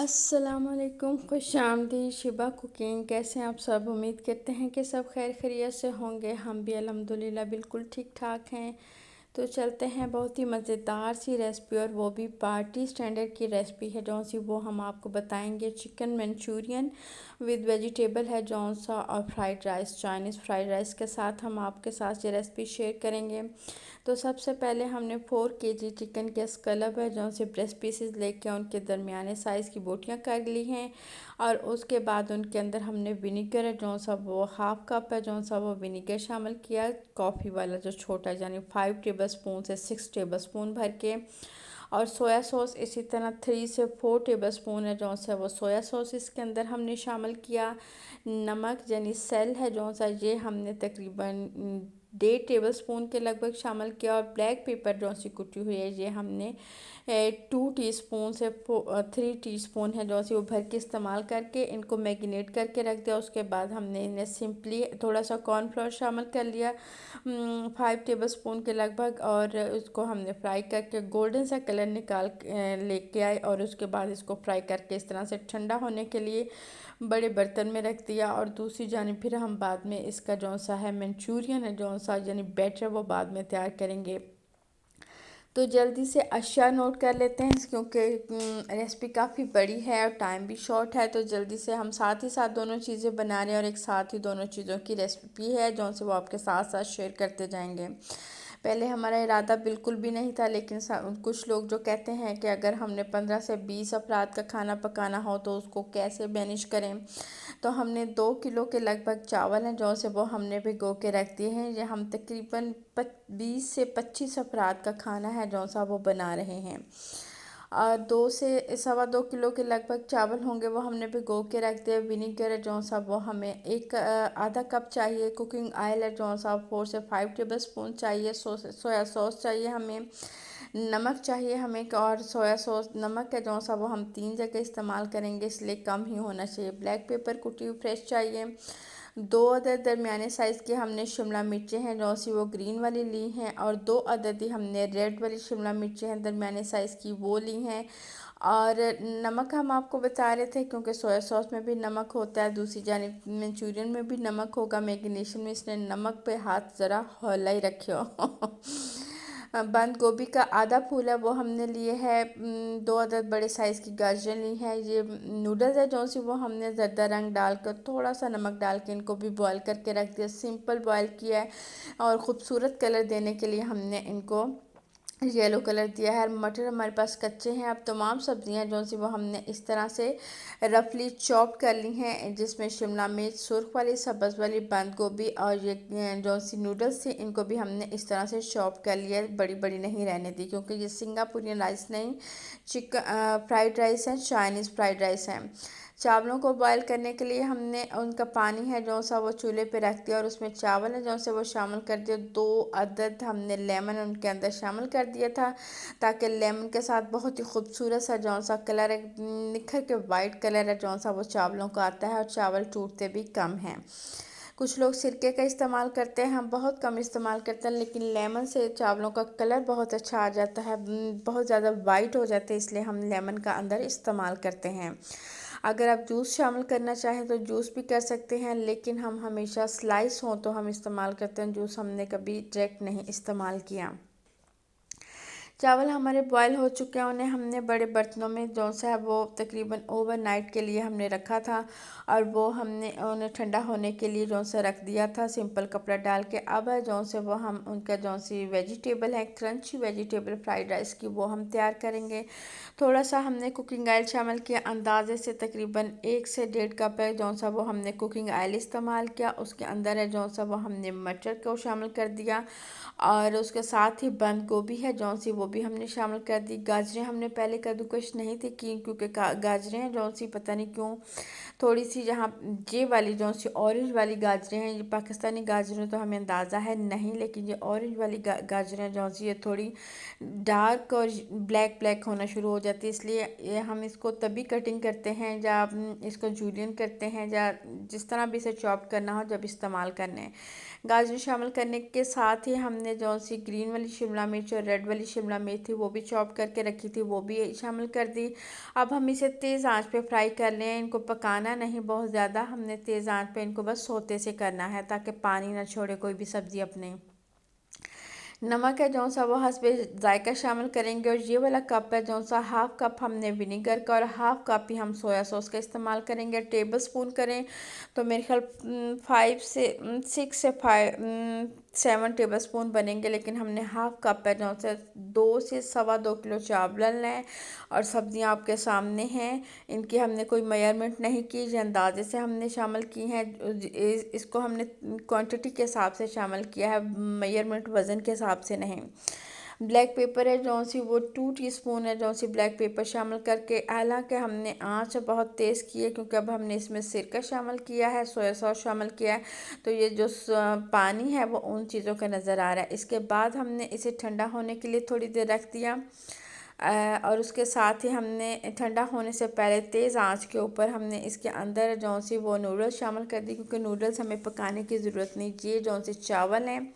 अस्सलामुअलैकुम, खुशामदीद। Shiba cooking. कैसे हैं आप सब? उम्मीद करते हैं कि सब खैर खैरियत से होंगे। हम भी अल्हम्दुलिल्लाह बिल्कुल ठीक ठाक हैं। तो चलते हैं, बहुत ही मज़ेदार सी रेसिपी और वो भी पार्टी स्टैंडर्ड की रेसिपी है जौन सी वो हम आपको बताएंगे। चिकन मंचूरियन विद वेजिटेबल है जौन सा, और fried rice, Chinese fried rice के साथ हम आपके साथ ये रेसिपी शेयर करेंगे। तो सबसे पहले हमने 4 kg चिकन के स्कलप है जौन से ब्रेस्ट पीसेस लेके उनके दरमियाने साइज़ की बोटियां कर ली हैं। और उसके बाद उनके अंदर हमने विनीगर है जौन सा वो हाफ़ कप है जौन सा वो विनीगर शामिल किया, कॉफ़ी वाला जो छोटा, यानी 5 टेबल स्पून से 6 टेबल स्पून भर के। और सोया सॉस इसी तरह 3 से 4 टेबल स्पून है जौन सा वो सोया सॉस इसके अंदर हमने शामिल किया। नमक यानी सेल है जौन सा ये हमने तकरीबन 1.5 टेबल स्पून के लगभग शामिल किया। और ब्लैक पेपर जो सी कुटी हुई है ये हमने 2 टीस्पून से 3 टीस्पून है जो सी वो भर के इस्तेमाल करके इनको मैगिनेट करके रख दिया। उसके बाद हमने इन्हें सिंपली थोड़ा सा कॉर्नफ्लोर शामिल कर लिया 5 टेबल स्पून के लगभग, और उसको हमने फ्राई करके गोल्डन सा कलर निकाल लेके आए। और उसके बाद इसको फ्राई करके इस तरह से ठंडा होने के लिए बड़े बर्तन में रख दिया। और दूसरी जानिब फिर हम बाद में इसका जौन सा है मंचूरियन है जौन सा यानी बैटर वो बाद में तैयार करेंगे। तो जल्दी से अशिया नोट कर लेते हैं क्योंकि रेसिपी काफ़ी बड़ी है और टाइम भी शॉर्ट है। तो जल्दी से हम साथ ही साथ दोनों चीज़ें बना रहे हैं और एक साथ ही दोनों चीज़ों की रेसिपी है जौन से वो आपके साथ साथ शेयर करते जाएंगे। पहले हमारा इरादा बिल्कुल भी नहीं था, लेकिन कुछ लोग जो कहते हैं कि अगर हमने 15 से 20 अफराद का खाना पकाना हो तो उसको कैसे मैनेज करें। तो हमने 2 किलो के लगभग चावल हैं जो से वो हमने भिगो के रख दिए हैं। ये हम तकरीबन 20 से 25 अफराद का खाना है जो सा वो बना रहे हैं। 2 से 2.25 किलो के लगभग चावल होंगे वो हमने भिगो के रख दिया। विनीगर है जो सा वो हमें एक आधा कप चाहिए। कुकिंग ऑयल है जो सा 4 से 5 टेबल स्पून चाहिए। सोया सॉस चाहिए हमें। नमक चाहिए हमें, और सोया सॉस नमक है जो सा वो हम 3 जगह इस्तेमाल करेंगे इसलिए कम ही होना चाहिए। ब्लैक पेपर कुटी हुई फ्रेश चाहिए। 2 अदद दरमियाने साइज़ की हमने शिमला मिर्चें हैं जो सी वो ग्रीन वाली ली हैं, और 2 अदद ही हमने रेड वाली शिमला मिर्चें हैं दरमियाने साइज़ की वो ली हैं। और नमक हम आपको बता रहे थे क्योंकि सोया सॉस में भी नमक होता है, दूसरी जानिब मंचूरियन में भी नमक होगा। मैगिनेशन में इसने नमक पे हाथ ज़रा हौला ही रखे हो बंद गोभी का आधा फूल है वो हमने लिए है। 2 अदद बड़े साइज़ की गाजर ली है। ये नूडल्स है जो सी वो हमने ज़रदा रंग डालकर थोड़ा सा नमक डाल के इनको भी बॉयल करके रख दिया। सिंपल बॉयल किया है और ख़ूबसूरत कलर देने के लिए हमने इनको येलो कलर दिया है। मटर हमारे पास कच्चे हैं। अब तमाम सब्जियां जो सी वो हमने इस तरह से रफली चॉप कर ली हैं, जिसमें शिमला मिर्च, सुर्ख वाली, सब्ज़ वाली, बंद गोभी और ये जो सी नूडल्स थी इनको भी हमने इस तरह से चॉप कर लिया। बड़ी बड़ी नहीं रहने दी क्योंकि ये सिंगापुरियन राइस नहीं, चिकन फ्राइड राइस है, चाइनीज़ फ्राइड राइस है। चावलों को बॉयल करने के लिए हमने उनका पानी है जो सा वो चूल्हे पे रख दिया और उसमें चावल है जो से वो शामिल कर दिया। 2 अदद हमने लेमन उनके अंदर शामिल कर दिया था ताकि लेमन के साथ बहुत ही खूबसूरत सा जो सा कलर है, निखर के वाइट कलर है जो सा वो चावलों का आता है, और चावल टूटते भी कम हैं। कुछ लोग सिरके का इस्तेमाल करते हैं, हम बहुत कम इस्तेमाल करते हैं, लेकिन लेमन से चावलों का कलर बहुत अच्छा आ जाता है, बहुत ज़्यादा वाइट हो जाते हैं, इसलिए हम लेमन का अंदर इस्तेमाल करते हैं। अगर आप जूस शामिल करना चाहें तो जूस भी कर सकते हैं, लेकिन हम हमेशा स्लाइस हों तो हम इस्तेमाल करते हैं। जूस हमने कभी डायरेक्ट नहीं इस्तेमाल किया। चावल हमारे बॉयल हो चुके हैं, उन्हें हमने बड़े बर्तनों में जो सा है वो तकरीबन ओवरनाइट के लिए हमने रखा था, और वो हमने उन्हें ठंडा होने के लिए जो सा रख दिया था सिंपल कपड़ा डाल के। अब जो से वो हम उनका जो सी वेजिटेबल है, क्रंची वेजिटेबल फ्राइड राइस की, वो हम तैयार करेंगे। थोड़ा सा हमने कुकिंग ऑयल शामिल किया, अंदाजे से तकरीबन 1 से 1.5 कप है जो सा वो हमने कुकिंग ऑयल इस्तेमाल किया। उसके अंदर है जो सा वो हमने मटर को शामिल कर दिया, और उसके साथ ही बंद गोभी है जो सी वो भी हमने शामिल कर दी। गाजरें हमने पहले कद्दूकश नहीं थी की क्योंकि गाजरें हैं जो सी पता नहीं क्यों थोड़ी सी, जहाँ ये वाली जो सी ऑरेंज वाली गाजरें हैं, ये पाकिस्तानी गाजरें तो हमें अंदाज़ा है नहीं, लेकिन ये ऑरेंज वाली गाजरें जो सी ये थोड़ी डार्क और ब्लैक ब्लैक होना शुरू हो जाती है, इसलिए ये हम इसको तभी कटिंग करते हैं जब इसको जूलियन करते हैं या जिस तरह भी इसे चॉप करना हो जब इस्तेमाल करने। गाजर शामिल करने के साथ ही हमने जो सी ग्रीन वाली शिमला मिर्च और रेड वाली शिमला मिर्च थी वो भी चॉप करके रखी थी, वो भी शामिल कर दी। अब हम इसे तेज़ आंच पे फ्राई कर लें, इनको पकाना नहीं बहुत ज़्यादा, हमने तेज़ आंच पे इनको बस सोते से करना है ताकि पानी ना छोड़े कोई भी सब्ज़ी अपने। नमक है जौन सा वो हस्बे जायका शामिल करेंगे, और ये वाला कप है जौन सा हाफ़ कप हमने विनीगर का और हाफ़ कप ही हम सोया सॉस का इस्तेमाल करेंगे। टेबल स्पून करें तो मेरे ख्याल 6 से 7 टेबल स्पून बनेंगे, लेकिन हमने हाफ़ कप है जौन सा 2 से 2.25 किलो चावल लें। और सब्जियां आपके सामने हैं, इनकी हमने कोई मेजरमेंट नहीं की, ये अंदाजे से हमने शामिल की हैं। इसको हमने क्वांटिटी के हिसाब से शामिल किया है, मेजरमेंट वज़न के हिसाब से नहीं। ब्लैक पेपर है जौन सी वो 2 टीस्पून है जौन सी ब्लैक पेपर शामिल करके, हालांकि हमने आंच बहुत तेज़ की है क्योंकि अब हमने इसमें सिरका शामिल किया है, सोया सॉस शामिल किया है, तो ये जो पानी है वो उन चीज़ों का नज़र आ रहा है। इसके बाद हमने इसे ठंडा होने के लिए थोड़ी देर रख दिया, और उसके साथ ही हमने ठंडा होने से पहले तेज़ आंच के ऊपर हमने इसके अंदर जौन सी वो नूडल्स शामिल कर दी, क्योंकि नूडल्स हमें पकाने की ज़रूरत नहीं। ये जौन से चावल हैं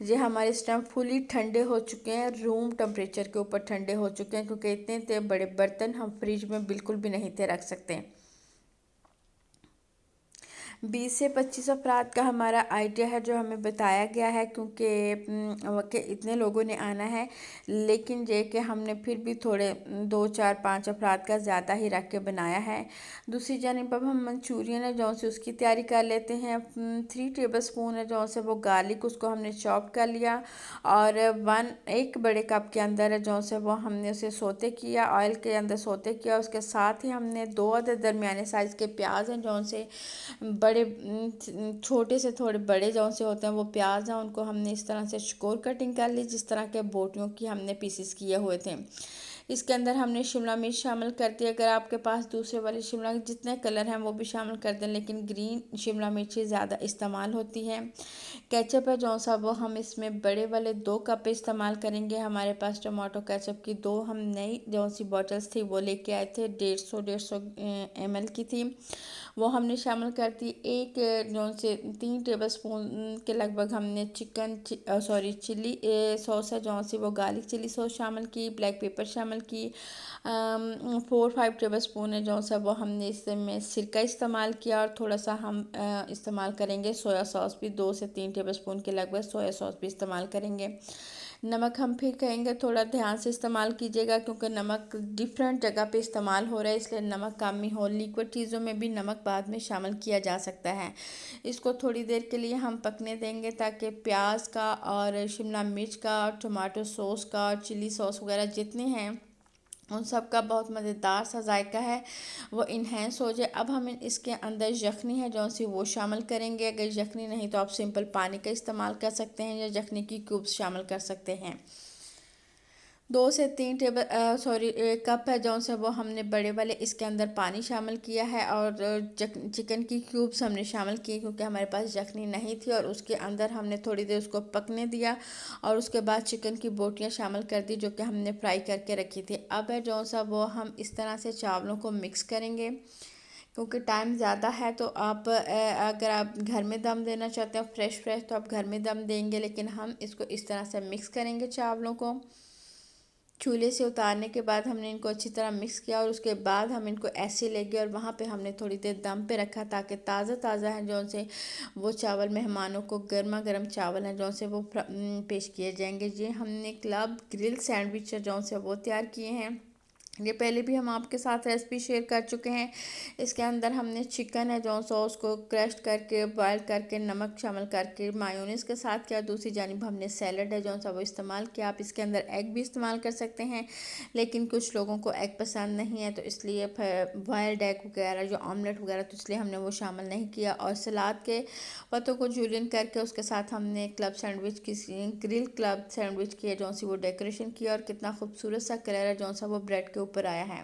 ये हमारे इस टाइम फुली ठंडे हो चुके हैं, रूम टेम्परेचर के ऊपर ठंडे हो चुके हैं, क्योंकि इतने थे बड़े बर्तन हम फ्रिज में बिल्कुल भी नहीं थे रख सकते। 20 से 25 अफराद का हमारा आइडिया है जो हमें बताया गया है, क्योंकि इतने लोगों ने आना है, लेकिन ये कि हमने फिर भी थोड़े 2 4 5 अफराद का ज़्यादा ही रख के बनाया है। दूसरी जानिब अब हम मंचूरियन है जौन से उसकी तैयारी कर लेते हैं। 3 टेबल स्पून है जौन से वो गार्लिक, उसको हमने चॉप कर लिया, और 1 बड़े कप के अंदर है जौन से वो हमने उसे सोते किया, ऑयल के अंदर सोते किया। उसके साथ ही हमने 2 अदद दरमियाने साइज़ के प्याज हैं जौन से बड़े छोटे से थोड़े बड़े जौन से होते हैं वो प्याज हैं, उनको हमने इस तरह से चकोर कटिंग कर ली, जिस तरह के बोटियों की हमने पीसेस किए हुए थे। इसके अंदर हमने शिमला मिर्च शामिल कर दी, अगर आपके पास दूसरे वाले शिमला के जितने कलर हैं वो भी शामिल कर दें, लेकिन ग्रीन शिमला मिर्ची ज़्यादा इस्तेमाल होती है। केचप है जौन सा वो हम इसमें बड़े वाले 2 कप इस्तेमाल करेंगे। हमारे पास टमाटो केचप की 2 हम नई जौन सी बॉटल्स थी वो लेके आए थे, 150 की थी, वो हमने शामिल कर दी। एक जौन से 3 टेबल स्पून के लगभग हमने चिली सॉस है जौन सी वो गार्लिक चिली सॉस शामिल की, ब्लैक पेपर शामिल की। 4 5 टेबल स्पून है जौन सा वो हमने इसमें सिरका इस्तेमाल किया, और थोड़ा सा हम इस्तेमाल करेंगे सोया सॉस भी, 2 से 3 टेबल स्पून के लगभग सोया सॉस भी इस्तेमाल करेंगे। नमक हम फिर कहेंगे थोड़ा ध्यान से इस्तेमाल कीजिएगा, क्योंकि नमक डिफरेंट जगह पे इस्तेमाल हो रहा है, इसलिए नमक कम ही हो। लिक्विड चीज़ों में भी नमक बाद में शामिल किया जा सकता है। इसको थोड़ी देर के लिए हम पकने देंगे ताकि प्याज का और शिमला मिर्च का और टमाटो सॉस का और चिली सॉस वगैरह जितने हैं उन सब का बहुत मज़ेदार सा जायका है वो इन्हेंस हो जाए। अब हम इसके अंदर यखनी है जौन सी वो शामिल करेंगे, अगर यखनी नहीं तो आप सिंपल पानी का इस्तेमाल कर सकते हैं या यखनी की क्यूब्स शामिल कर सकते हैं। 2 से 3 कप है जौन से वो हमने बड़े वाले इसके अंदर पानी शामिल किया है, और चिकन की क्यूब्स हमने शामिल किए क्योंकि हमारे पास यखनी नहीं थी, और उसके अंदर हमने थोड़ी देर उसको पकने दिया, और उसके बाद चिकन की बोटियां शामिल कर दी जो कि हमने फ्राई करके रखी थी। अब है जौन सा वो हम इस तरह से चावलों को मिक्स करेंगे, क्योंकि टाइम ज़्यादा है तो आप अगर आप घर में दम देना चाहते हैं फ्रेश फ्रेश तो आप घर में दम देंगे, लेकिन हम इसको इस तरह से मिक्स करेंगे। चावलों को चूल्हे से उतारने के बाद हमने इनको अच्छी तरह मिक्स किया, और उसके बाद हम इनको ऐसे ले गए और वहाँ पे हमने थोड़ी देर दम पे रखा ताकि ताज़ा ताज़ा है जौन से वो चावल मेहमानों को गर्मा गर्म चावल हैं जौन से वो पेश किए जाएंगे। ये हमने क्लब ग्रिल सैंडविच है जौन से वो तैयार किए हैं, ये पहले भी हम आपके साथ रेसिपी शेयर कर चुके हैं। इसके अंदर हमने चिकन है जो सॉस को क्रश करके बॉयल करके नमक शामिल करके मायोनीज के साथ किया। दूसरी जानिब हमने सैलड है जो सा वो इस्तेमाल किया। आप इसके अंदर एग भी इस्तेमाल कर सकते हैं, लेकिन कुछ लोगों को एग पसंद नहीं है तो इसलिए बॉयल्ड एग वगैरह जो ऑमलेट वगैरह तो इसलिए हमने वो शामिल नहीं किया। और सलाद के पत्तों को जूलियन करके उसके साथ हमने क्लब सैंडविच की ग्रिल क्लब सैंडविच की है जो सी वो डेकोरेशन किया, और कितना खूबसूरत सा कलर है जो सा वो ब्रेड के ऊपर आया है।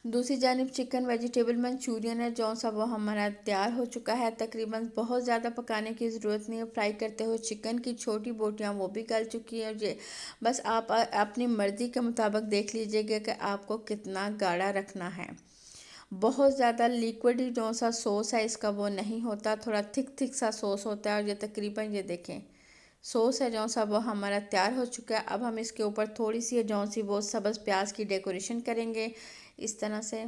दूसरी जानिब चिकन वेजिटेबल मंचूरियन है जो सा वो हमारा तैयार हो चुका है। तकरीबन बहुत ज़्यादा पकाने की ज़रूरत नहीं है। फ्राई करते हुए चिकन की छोटी बोटियां वो भी गल चुकी है। ये बस आप अपनी मर्ज़ी के मुताबिक देख लीजिएगा कि आपको कितना गाढ़ा रखना है। बहुत ज़्यादा लिक्विड जो सा सॉस है इसका वो नहीं होता, थोड़ा थिक थिक सा सॉस होता है। और ये तकरीबन ये देखें सॉस है जौन सा वो हमारा तैयार हो चुका है। अब हम इसके ऊपर थोड़ी सी जौन सी वो सब्ज़ प्याज की डेकोरेशन करेंगे इस तरह से।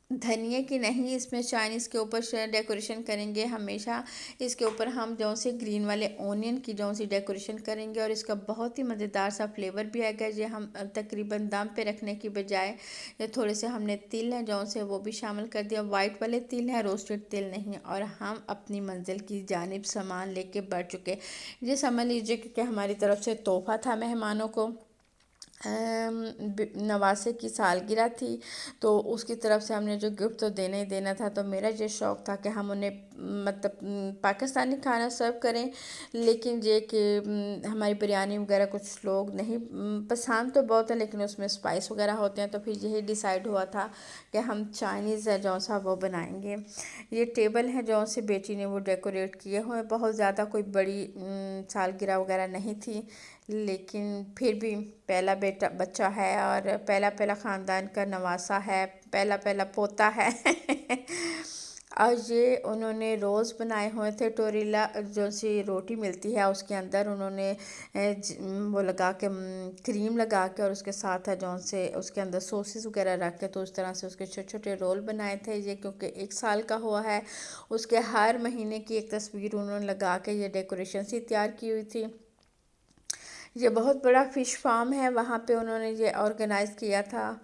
धनिए की नहीं, इसमें चाइनीज़ के ऊपर से डेकोरेशन करेंगे हमेशा। इसके ऊपर हम जौन से ग्रीन वाले ओनियन की जौन सी डेकोरेशन करेंगे और इसका बहुत ही मज़ेदार सा फ्लेवर भी आएगा। ये हम तकरीबन दम पे रखने की बजाय ये थोड़े से हमने तिल हैं जौन से वो भी शामिल कर दिया। वाइट वाले तिल हैं, रोस्टेड तिल नहीं। और हम अपनी मंजिल की जानिब सामान लेके बढ़ चुके। ये समझ लीजिए कि हमारी तरफ से तोहफ़ा था मेहमानों को। नवासे की सालगिरह थी, तो उसकी तरफ से हमने जो गिफ्ट तो देना ही देना था। तो मेरा ये शौक़ था कि हम उन्हें मतलब पाकिस्तानी खाना सर्व करें, लेकिन ये कि हमारी बिरयानी वगैरह कुछ लोग नहीं पसंद तो बहुत है, लेकिन उसमें स्पाइस वगैरह होते हैं। तो फिर यही डिसाइड हुआ था कि हम चाइनीज़ है जौन सा वो बनाएंगे। ये टेबल है जौन से बेटी ने वो डेकोरेट किए हुए, बहुत ज़्यादा कोई बड़ी सालगिरह वगैरह नहीं थी, लेकिन फिर भी पहला बेटा बच्चा है और पहला पहला ख़ानदान का नवासा है, पहला पहला पोता है। और ये उन्होंने रोज़ बनाए हुए थे। टोरीला जो सी रोटी मिलती है उसके अंदर उन्होंने वो लगा के क्रीम लगा के और उसके साथ है जौन से उसके अंदर सॉसेस वगैरह रख के, तो उस तरह से उसके छोटे छोटे रोल बनाए थे। ये क्योंकि 1 साल का हुआ है, उसके हर महीने की एक तस्वीर उन्होंने लगा के ये डेकोरेशन सी तैयार की हुई थी। ये बहुत बड़ा फ़िश फार्म है, वहाँ पे उन्होंने ये ऑर्गेनाइज़ किया था,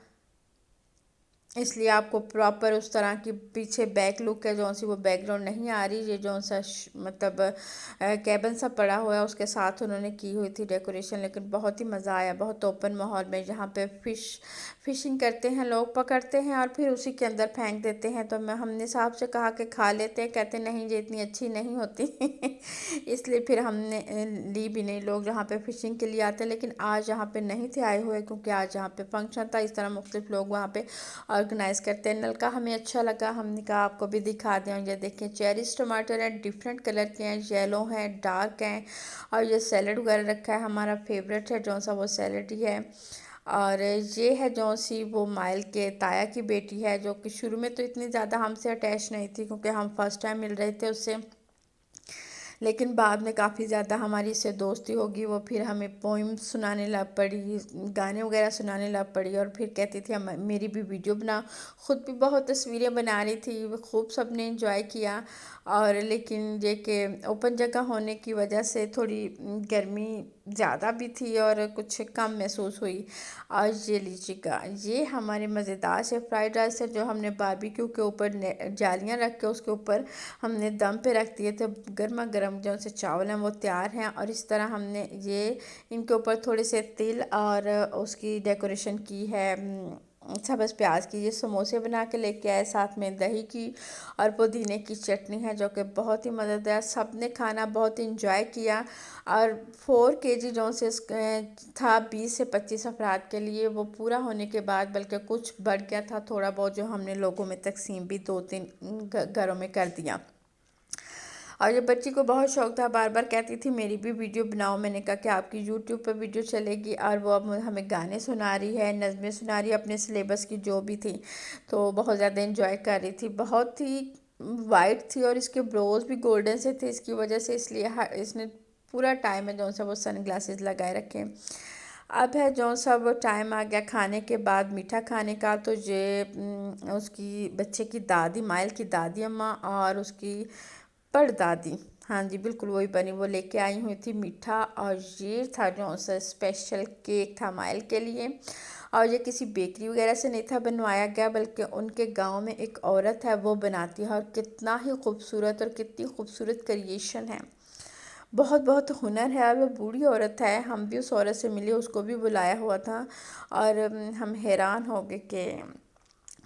इसलिए आपको प्रॉपर उस तरह की पीछे बैक लुक है जौन सी वो बैकग्राउंड नहीं आ रही। ये जौन सा मतलब कैबिन सा पड़ा हुआ है उसके साथ उन्होंने की हुई थी डेकोरेशन। लेकिन बहुत ही मज़ा आया, बहुत ओपन माहौल में, जहाँ पे फ़िशिंग करते हैं लोग, पकड़ते हैं और फिर उसी के अंदर फेंक देते हैं। तो हमने साहब से कहा कि खा लेते हैं, कहते नहीं ये इतनी अच्छी नहीं होती। इसलिए फिर हमने ली भी नहीं। लोग जहाँ पे फ़िशिंग के लिए आते हैं, लेकिन आज यहाँ पे नहीं थे आए हुए, क्योंकि आज यहाँ पे फंक्शन था। इस तरह मुख्तलिफ लोग वहाँ पे ऑर्गेनाइज़ करते हैं। नल का हमें अच्छा लगा, हमने कहा आपको भी दिखा दें। और ये देखें चेरीज टमाटर हैं, डिफरेंट कलर के हैं, येलो हैं, डार्क हैं। और ये सैलड वगैरह रखा है, हमारा फेवरेट है जौन सा वो सैलड ही है। और ये है जौन सी वो माइल के ताया की बेटी है, जो कि शुरू में तो इतनी ज़्यादा हमसे अटैच नहीं थी, क्योंकि हम फर्स्ट टाइम मिल रहे थे उससे, लेकिन बाद में काफ़ी ज़्यादा हमारी इससे दोस्ती होगी। वो फिर हमें पोइम सुनाने लग पड़ी, गाने वगैरह सुनाने लग पड़ी, और फिर कहती थी हम मेरी भी वीडियो बना। ख़ुद भी बहुत तस्वीरें बना रही थी, वो खूब सब ने इंजॉय किया। और लेकिन ये कि ओपन जगह होने की वजह से थोड़ी गर्मी ज़्यादा भी थी और कुछ कम महसूस हुई। और ये लीजिएगा, ये हमारे मज़ेदार से फ्राइड राइस है, जो हमने बारबेक्यू के ऊपर जालियाँ रख के उसके ऊपर हमने दम पे रख दिए थे। गर्मा गर्म जो से चावल हैं वो तैयार हैं। और इस तरह हमने ये इनके ऊपर थोड़े से तिल और उसकी डेकोरेशन की है सब्ज़ प्याज की। ये समोसे बना के लेके आए, साथ में दही की और पुदीने की चटनी है, जो कि बहुत ही मज़ेदार। सब ने खाना बहुत इंजॉय किया। और 4 kg जो से था 20 से 25 अफराद के लिए, वो पूरा होने के बाद बल्कि कुछ बढ़ गया था थोड़ा बहुत, जो हमने लोगों में तकसीम भी 2-3 घरों में कर दिया। और ये बच्ची को बहुत शौक़ था, बार बार कहती थी मेरी भी वीडियो बनाओ। मैंने कहा कि आपकी यूट्यूब पर वीडियो चलेगी। और वो अब हमें गाने सुना रही है, नज़में सुना रही है अपने सिलेबस की जो भी थी, तो बहुत ज़्यादा इंजॉय कर रही थी। बहुत ही वाइट थी और इसके ब्रोज भी गोल्डन से थे इसकी वजह से, इसलिए इसने पूरा टाइम है जौन सा वो सन ग्लासेस लगाए रखे। अब है जौन सा वो टाइम आ गया खाने के बाद मीठा खाने का। तो ये उसकी बच्चे की दादी, माइल की दादी अम्मा और उसकी परदादी, हाँ जी बिल्कुल वही बनी, वो लेके आई हुई थी मीठा। और ये था जो सा स्पेशल केक था माइल के लिए। और ये किसी बेकरी वगैरह से नहीं था बनवाया गया, बल्कि उनके गांव में एक औरत है वो बनाती है। और कितना ही खूबसूरत और कितनी खूबसूरत क्रिएशन है, बहुत बहुत हुनर है। और वो बूढ़ी औरत है, हम भी उस औरत से मिले, उसको भी बुलाया हुआ था। और हम हैरान हो गए कि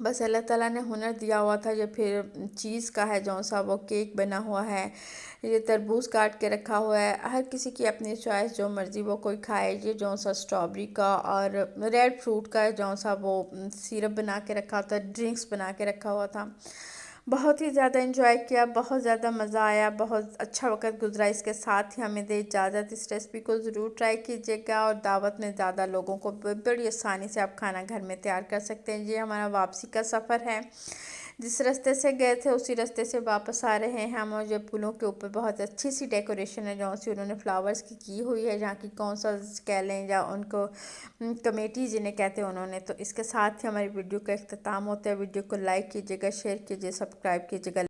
बस अल्लाह ताला ने हुनर दिया हुआ था। ये फिर चीज़ का है जौन सा वो केक बना हुआ है। ये तरबूज काट के रखा हुआ है, हर किसी की अपनी चॉइस, जो मर्ज़ी वो कोई खाए। ये जौन सा स्ट्रॉबेरी का और रेड फ्रूट का है जौन सा वो सिरप बना के रखा होता, ड्रिंक्स बना के रखा हुआ था। बहुत ही ज़्यादा इंजॉय किया, बहुत ज़्यादा मज़ा आया, बहुत अच्छा वक्त गुजरा। इसके साथ ही हमें दे इजाज़त, इस रेसिपी को ज़रूर ट्राई कीजिएगा। और दावत में ज़्यादा लोगों को बड़ी आसानी से आप खाना घर में तैयार कर सकते हैं। ये हमारा वापसी का सफ़र है, जिस रास्ते से गए थे उसी रास्ते से वापस आ रहे हैं हम। और जो पुलों के ऊपर बहुत अच्छी सी डेकोरेशन है जो सी उन्होंने फ्लावर्स की हुई है, जहाँ की कौंसल्स कह लें या उनको कमेटी जिन्हें कहते हैं उन्होंने। तो इसके साथ ही हमारी वीडियो का इख्तिताम होता है। वीडियो को लाइक कीजिएगा, शेयर कीजिए, सब्सक्राइब कीजिएगा।